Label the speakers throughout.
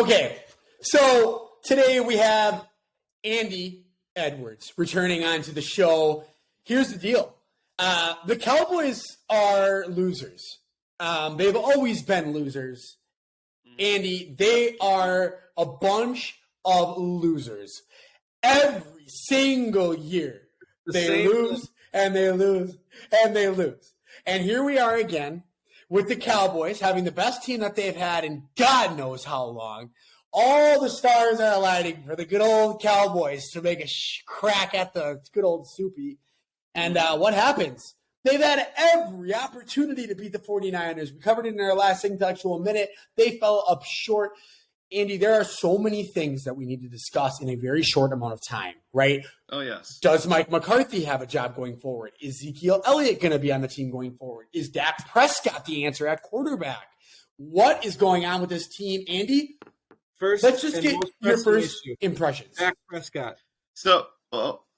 Speaker 1: Okay, so today we have Andy Edwards returning onto the show. Here's the deal. The Cowboys are losers. They've always been losers. Andy, they are a bunch of losers. Every single year, they lose and they lose and they lose. And here we are again with the Cowboys having the best team that they've had in God knows how long. All the stars are aligning for the good old Cowboys to make a crack at the good old Soupy. And what happens? They've had every opportunity to beat the 49ers. We covered it in our last intellectual minute. They fell up short. Andy, there are so many things that we need to discuss in a very short amount of time, right?
Speaker 2: Oh, yes.
Speaker 1: Does Mike McCarthy have a job going forward? Is Ezekiel Elliott going to be on the team going forward? Is Dak Prescott the answer at quarterback? What is going on with this team, Andy? Let's just get your first impressions.
Speaker 3: Dak Prescott.
Speaker 2: So,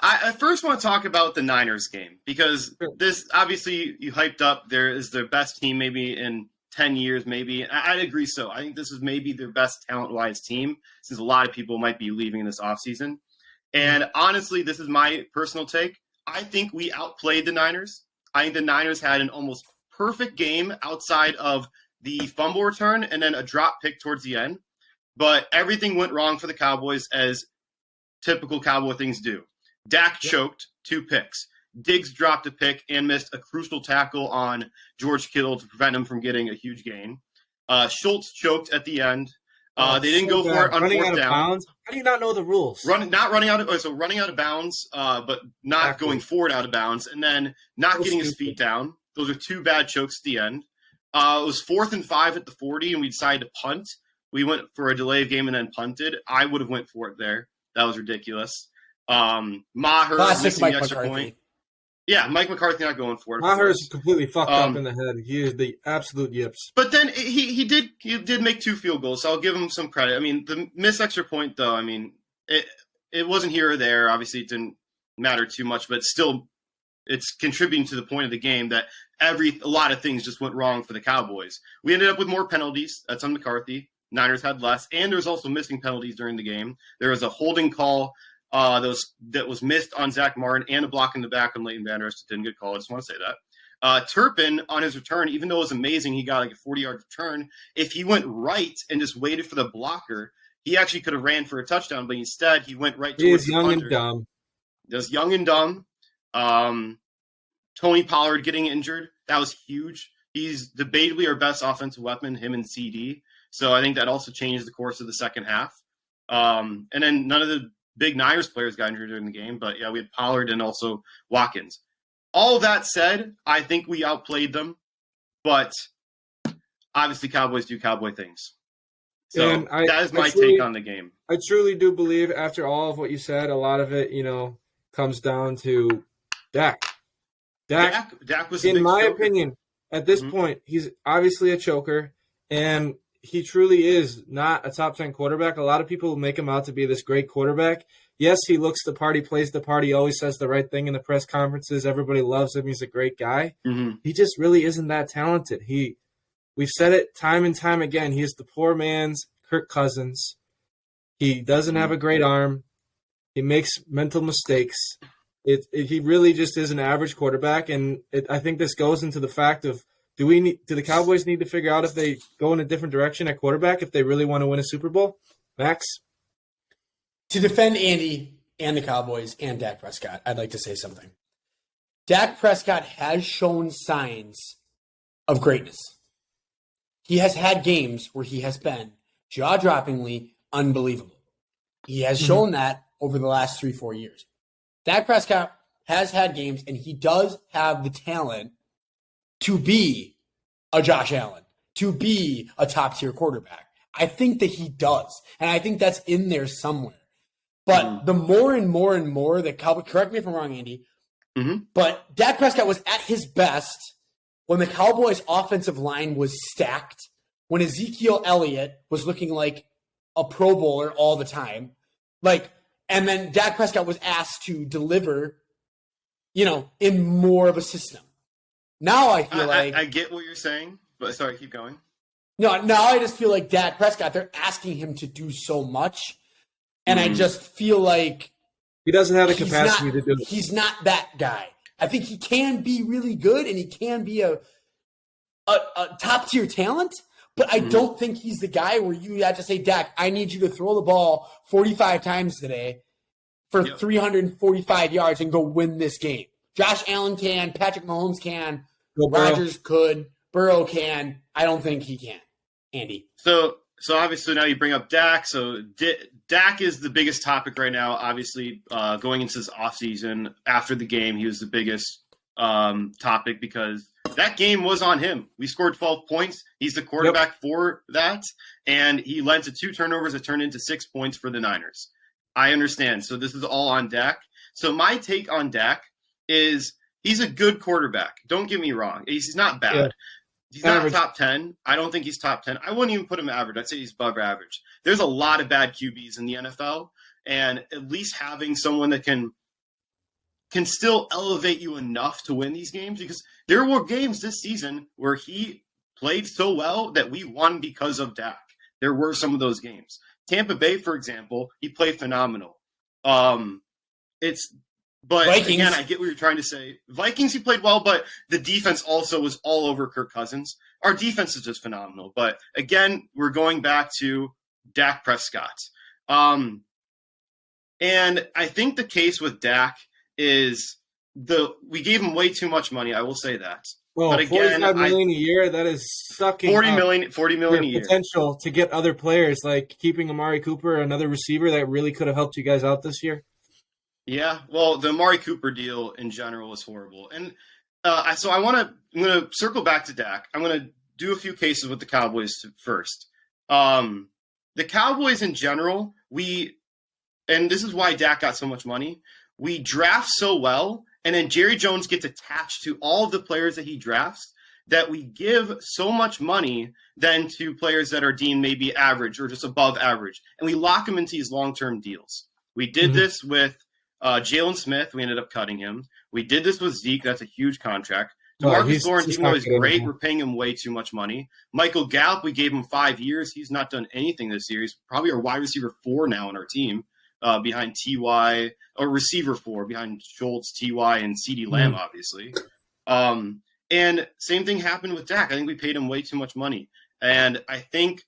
Speaker 2: I first want to talk about the Niners game because this, obviously, you hyped up. There is their best team maybe in 10 years, maybe. I'd agree so. I think this is maybe their best talent-wise team since a lot of people might be leaving in this offseason. And honestly, this is my personal take. I think we outplayed the Niners. I think the Niners had an almost perfect game outside of the fumble return and then a drop pick towards the end. But everything went wrong for the Cowboys as typical Cowboy things do. Dak choked 2 picks. Diggs dropped a pick and missed a crucial tackle on George Kittle to prevent him from getting a huge gain. Schultz choked at the end. They didn't go for it on fourth down.
Speaker 3: Bounds? How do you not know the rules?
Speaker 2: Running out of bounds, but not going forward out of bounds, and then not getting his feet down. Those are 2 bad chokes at the end. It was 4th and 5 at the 40, and we decided to punt. We went for a delay of game and then punted. I would have went for it there. That was ridiculous. Maher missing the extra point. Yeah, Mike McCarthy not going for it.
Speaker 3: Maher is completely fucked up in the head. He is the absolute yips.
Speaker 2: But then he did make 2 field goals, so I'll give him some credit. I mean, the missed extra point, though, I mean, it wasn't here or there. Obviously, it didn't matter too much, but still, it's contributing to the point of the game that a lot of things just went wrong for the Cowboys. We ended up with more penalties. That's on McCarthy. Niners had less, and there's also missing penalties during the game. There was a holding call that was missed on Zach Martin and a block in the back on Leighton Vander Esch that didn't get called. I just want to say that. Turpin, on his return, even though it was amazing, he got like a 40-yard return. If he went right and just waited for the blocker, he actually could have ran for a touchdown, but instead he went right towards the punter. He is young and dumb. Just young and dumb. Tony Pollard getting injured, that was huge. He's debatably our best offensive weapon, him and CD. So I think that also changed the course of the second half. And then none of the big Niners players got injured during the game, but yeah, we had Pollard and also Watkins. All that said, I think we outplayed them, but obviously Cowboys do Cowboy things. So that is my take on the game.
Speaker 3: I truly do believe after all of what you said, a lot of it, comes down to Dak. Dak was, in my opinion, at this point, he's obviously a choker, and he truly is not a top 10 quarterback. A lot of people make him out to be this great quarterback. Yes, he looks the part. He plays the part. He always says the right thing in the press conferences. Everybody loves him. He's a great guy. Mm-hmm. He just really isn't that talented. We've said it time and time again. He is the poor man's Kirk Cousins. He doesn't have a great arm. He makes mental mistakes. He really just is an average quarterback, and I think this goes into the fact of, do the Cowboys need to figure out if they go in a different direction at quarterback if they really want to win a Super Bowl? Max?
Speaker 1: To defend Andy and the Cowboys and Dak Prescott, I'd like to say something. Dak Prescott has shown signs of greatness. He has had games where he has been jaw-droppingly unbelievable. He has shown that over the last 3-4 years. Dak Prescott has had games, and he does have the talent to be a Josh Allen, to be a top-tier quarterback. I think that he does, and I think that's in there somewhere. But the more and more and more that Cowboys, correct me if I'm wrong, Andy, but Dak Prescott was at his best when the Cowboys' offensive line was stacked, when Ezekiel Elliott was looking like a Pro Bowler all the time, and then Dak Prescott was asked to deliver, in more of a system. Now I feel
Speaker 2: I get what you're saying, but sorry, keep going.
Speaker 1: No, now I just feel like Dak Prescott, they're asking him to do so much. And I just feel like
Speaker 3: he doesn't have the capacity to do it.
Speaker 1: He's not that guy. I think he can be really good and he can be a top tier talent, but I don't think he's the guy where you have to say, Dak, I need you to throw the ball 45 times today for 345 yards and go win this game. Josh Allen can, Patrick Mahomes can, Rodgers could, Burrow can. I don't think he can, Andy.
Speaker 2: So obviously now you bring up Dak. So Dak is the biggest topic right now. Obviously, going into this offseason, after the game, he was the biggest topic because that game was on him. We scored 12 points. He's the quarterback for that, and he led to 2 turnovers that turned into 6 points for the Niners. I understand. So this is all on Dak. So my take on Dak is he's a good quarterback. Don't get me wrong. He's not bad. Yeah. He's not top 10. I don't think he's top 10. I wouldn't even put him average. I'd say he's above average. There's a lot of bad QBs in the NFL, and at least having someone that can still elevate you enough to win these games, because there were games this season where he played so well that we won because of Dak. There were some of those games. Tampa Bay, for example, he played phenomenal. But Vikings. Again, I get what you're trying to say. Vikings, he played well, but the defense also was all over Kirk Cousins. Our defense is just phenomenal. But again, we're going back to Dak Prescott. And I think the case with Dak is we gave him way too much money. I will say that.
Speaker 3: Well, but again, $45 million a year, that is sucking
Speaker 2: $40 million a year.
Speaker 3: Potential to get other players, like keeping Amari Cooper, another receiver that really could have helped you guys out this year.
Speaker 2: Yeah, well, the Amari Cooper deal in general was horrible. And so I'm going to circle back to Dak. I'm going to do a few cases with the Cowboys first. The Cowboys in general, and this is why Dak got so much money, we draft so well, and then Jerry Jones gets attached to all of the players that he drafts, that we give so much money then to players that are deemed maybe average or just above average, and we lock them into these long-term deals. We did this with Jalen Smith. We ended up cutting him. We did this with Zeke. That's a huge contract. Marcus Lawrence, even though he's great, we're paying him way too much money. Michael Gallup, we gave him 5 years. He's not done anything this year. He's probably our wide receiver 4 now on our team, behind T.Y., or receiver 4, behind Schultz, T.Y., and CeeDee Lamb, obviously. And same thing happened with Dak. I think we paid him way too much money. And I think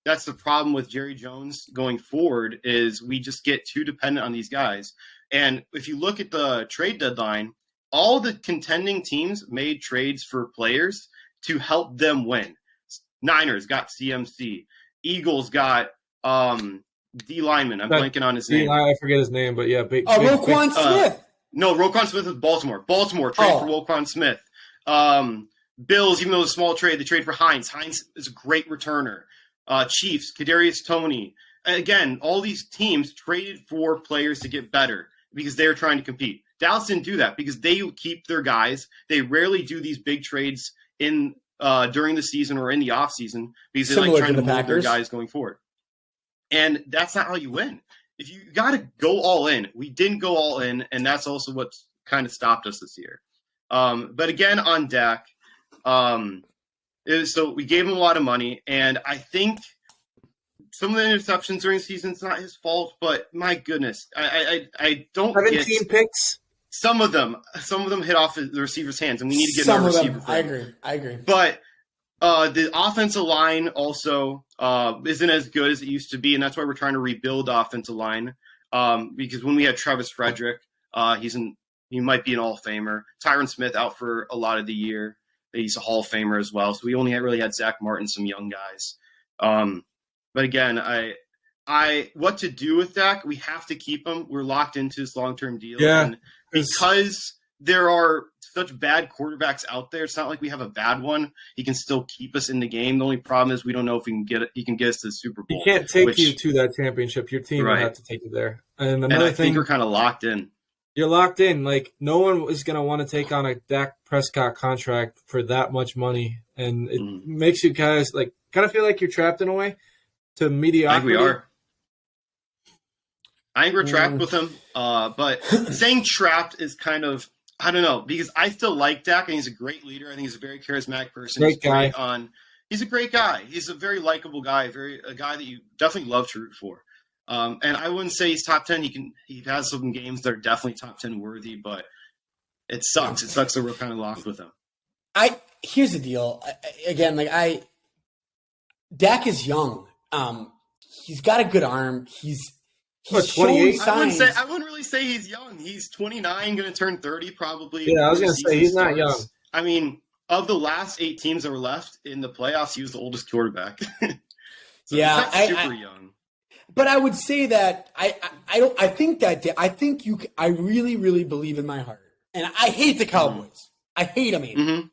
Speaker 2: that's the problem with Jerry Jones going forward, is we just get too dependent on these guys. And if you look at the trade deadline, all the contending teams made trades for players to help them win. Niners got CMC. Eagles got D lineman. I'm blanking on his name.
Speaker 3: I forget his name, but yeah.
Speaker 1: Roquan Smith.
Speaker 2: No, Roquan Smith is Baltimore. Trade for Roquan Smith. Bills, even though it's a small trade, they trade for Hines. Hines is a great returner. Chiefs, Kadarius Toney. Again, all these teams traded for players to get better because they're trying to compete. Dallas didn't do that because they keep their guys. They rarely do these big trades in during the season or in the offseason because they like trying to move their guys going forward. And that's not how you win. If you got to go all in, we didn't go all in, and that's also what's kind of stopped us this year. But again, on Dak, so we gave him a lot of money, and I think some of the interceptions during the season, it's not his fault, but my goodness, I don't
Speaker 3: 17 picks.
Speaker 2: Some of them hit off the receiver's hands, and we need to get more receiver.
Speaker 1: I agree.
Speaker 2: But the offensive line also isn't as good as it used to be, and that's why we're trying to rebuild the offensive line. Because when we had Travis Frederick, he might be an Hall of Famer. Tyron Smith out for a lot of the year. He's a Hall of Famer as well. So we only really had Zach Martin, some young guys. But again, what to do with Dak? We have to keep him. We're locked into this long-term deal.
Speaker 3: Yeah.
Speaker 2: And because there are such bad quarterbacks out there, it's not like we have a bad one. He can still keep us in the game. The only problem is we don't know if he can get us to the Super Bowl.
Speaker 3: He can't take you to that championship. Your team will have to take you there. And another thing,
Speaker 2: think we're kind of locked in.
Speaker 3: You're locked in. Like, no one is going to want to take on a Dak Prescott contract for that much money. And it makes you guys kind of feel like you're trapped in a way to mediocrity.
Speaker 2: I think we are. I think we're trapped with him. But saying trapped is kind of, I don't know, because I still like Dak, and he's a great leader. I think he's a very charismatic person.
Speaker 3: Great guy.
Speaker 2: he's a great guy. He's a very likable guy, a guy that you definitely love to root for. And I wouldn't say he's top 10. He has some games that are definitely top 10 worthy, but it sucks. It sucks that we're kind of locked with him.
Speaker 1: Here's the deal. Dak is young. He's got a good arm. He's
Speaker 3: 28.
Speaker 2: I wouldn't really say he's young. He's 29, going to turn 30 probably.
Speaker 3: Yeah, I was going to say he's not young.
Speaker 2: I mean, of the last 8 teams that were left in the playoffs, he was the oldest quarterback. So
Speaker 1: yeah,
Speaker 2: he's not super young.
Speaker 1: But I would say that I really, really believe in my heart. And I hate the Cowboys. Mm-hmm. I hate them. Mm-hmm.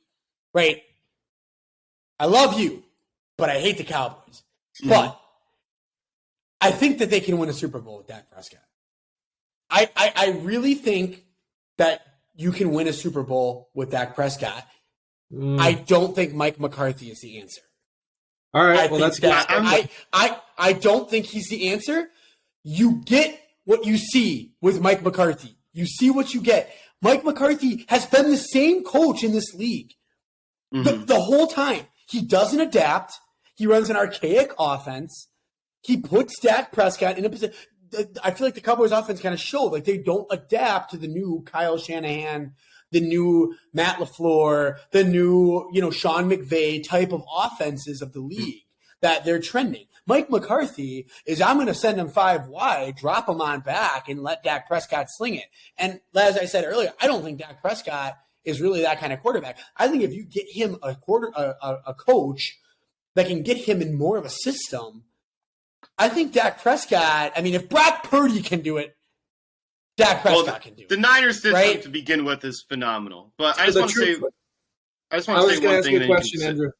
Speaker 1: Right? I love you, but I hate the Cowboys. Mm-hmm. But I think that they can win a Super Bowl with Dak Prescott. I really think that you can win a Super Bowl with Dak Prescott. I don't think Mike McCarthy is the answer.
Speaker 3: All right, that's good.
Speaker 1: I don't think he's the answer. You get what you see with Mike McCarthy. You see what you get. Mike McCarthy has been the same coach in this league the whole time. He doesn't adapt. He runs an archaic offense. He puts Dak Prescott in a position. I feel like the Cowboys offense kind of showed like they don't adapt to the new Kyle Shanahan, the new Matt LaFleur, the new, Sean McVay type of offenses of the league that they're trending. Mike McCarthy is, I'm going to send him 5 wide, drop him on back, and let Dak Prescott sling it. And as I said earlier, I don't think Dak Prescott is really that kind of quarterback. I think if you get him a coach that can get him in more of a system, I think Dak Prescott, if Brock Purdy can do it, Dak Prescott can do it.
Speaker 2: The Niners system to begin with is phenomenal. But I just want to say one thing.
Speaker 3: Question, Andrew.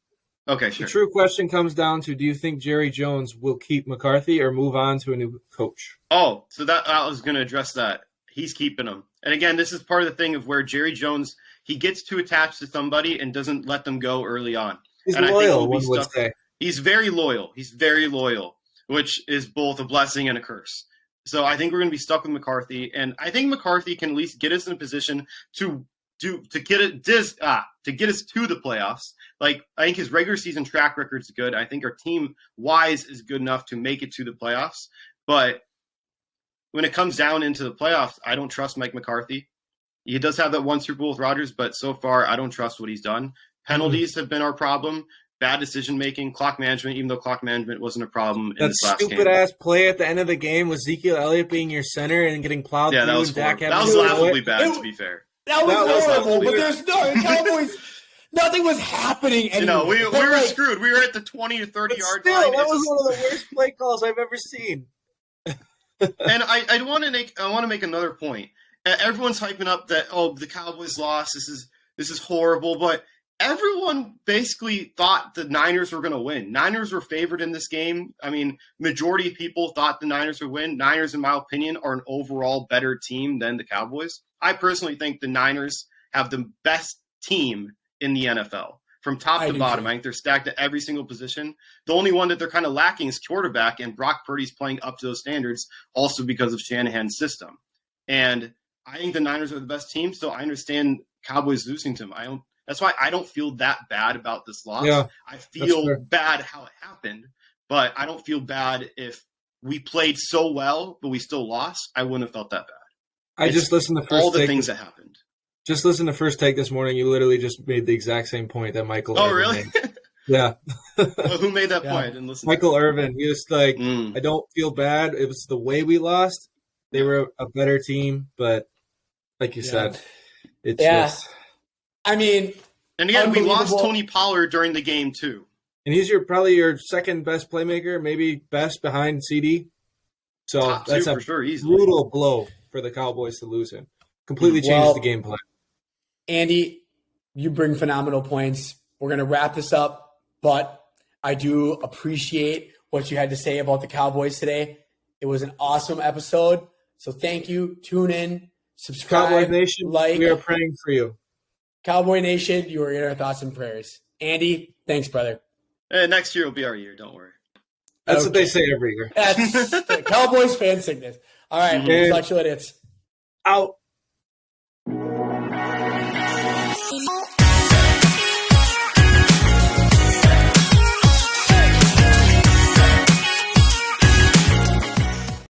Speaker 2: Okay, sure.
Speaker 3: The true question comes down to, do you think Jerry Jones will keep McCarthy or move on to a new coach?
Speaker 2: Oh, so that I was going to address that. He's keeping him. And again, this is part of the thing of where Jerry Jones, he gets too attached to somebody and doesn't let them go early on.
Speaker 3: He's loyal, one would say.
Speaker 2: He's very loyal. Which is both a blessing and a curse. So I think we're going to be stuck with McCarthy, and I think McCarthy can at least get us in a position to get us to the playoffs. Like, I think his regular season track record is good. I think our team wise is good enough to make it to the playoffs. But when it comes down into the playoffs, I don't trust Mike McCarthy. He does have that one Super Bowl with Rodgers, but so far I don't trust what he's done. Penalties have been our problem. Bad decision-making, clock management, even though clock management wasn't a problem in this last game.
Speaker 3: That stupid-ass play at the end of the game with Ezekiel Elliott being your center and getting plowed through.
Speaker 2: That was laughably bad, to be fair.
Speaker 1: That was horrible, but there's no Cowboys. Nothing was happening anymore.
Speaker 2: We were screwed. We were at the 20 to 30-yard line.
Speaker 3: That was one of the worst play calls I've ever seen.
Speaker 2: And I want to make another point. Everyone's hyping up that, the Cowboys lost. This is horrible, but everyone basically thought the Niners were going to win. Niners were favored in this game. Majority of people thought the Niners would win. Niners, in my opinion, are an overall better team than the Cowboys. I personally think the Niners have the best team in the NFL. From top to bottom, I think they're stacked at every single position. The only one that they're kind of lacking is quarterback, and Brock Purdy's playing up to those standards also because of Shanahan's system. And I think the Niners are the best team, so I understand Cowboys losing to them. That's why I don't feel that bad about this loss.
Speaker 3: Yeah,
Speaker 2: I feel bad how it happened, but I don't feel bad if we played so well, but we still lost. I wouldn't have felt that bad.
Speaker 3: I just listened to
Speaker 2: all the things that happened.
Speaker 3: Just listen to First Take this morning. You literally just made the exact same point that Michael.
Speaker 2: Oh, really?
Speaker 3: Made. Yeah.
Speaker 2: Well, who made that point? I didn't listen.
Speaker 3: Michael Irvin. He was like, I don't feel bad. It was the way we lost. They were a better team, but like you said, it's just.
Speaker 2: And again, we lost Tony Pollard during the game too.
Speaker 3: And he's probably your second best playmaker, maybe best behind CD. So
Speaker 2: top
Speaker 3: that's
Speaker 2: two
Speaker 3: a
Speaker 2: for sure, easily.
Speaker 3: Brutal blow for the Cowboys to lose him. Completely changed the game plan.
Speaker 1: Andy, you bring phenomenal points. We're going to wrap this up, but I do appreciate what you had to say about the Cowboys today. It was an awesome episode. So thank you. Tune in, subscribe,
Speaker 3: Cowboy Nation, we are praying for you.
Speaker 1: Cowboy Nation, you are in our thoughts and prayers. Andy, thanks, brother.
Speaker 2: Next year will be our year. Don't worry.
Speaker 3: That's what they say every year.
Speaker 1: That's Cowboys fan sickness. All right, talk to you later.
Speaker 3: Out.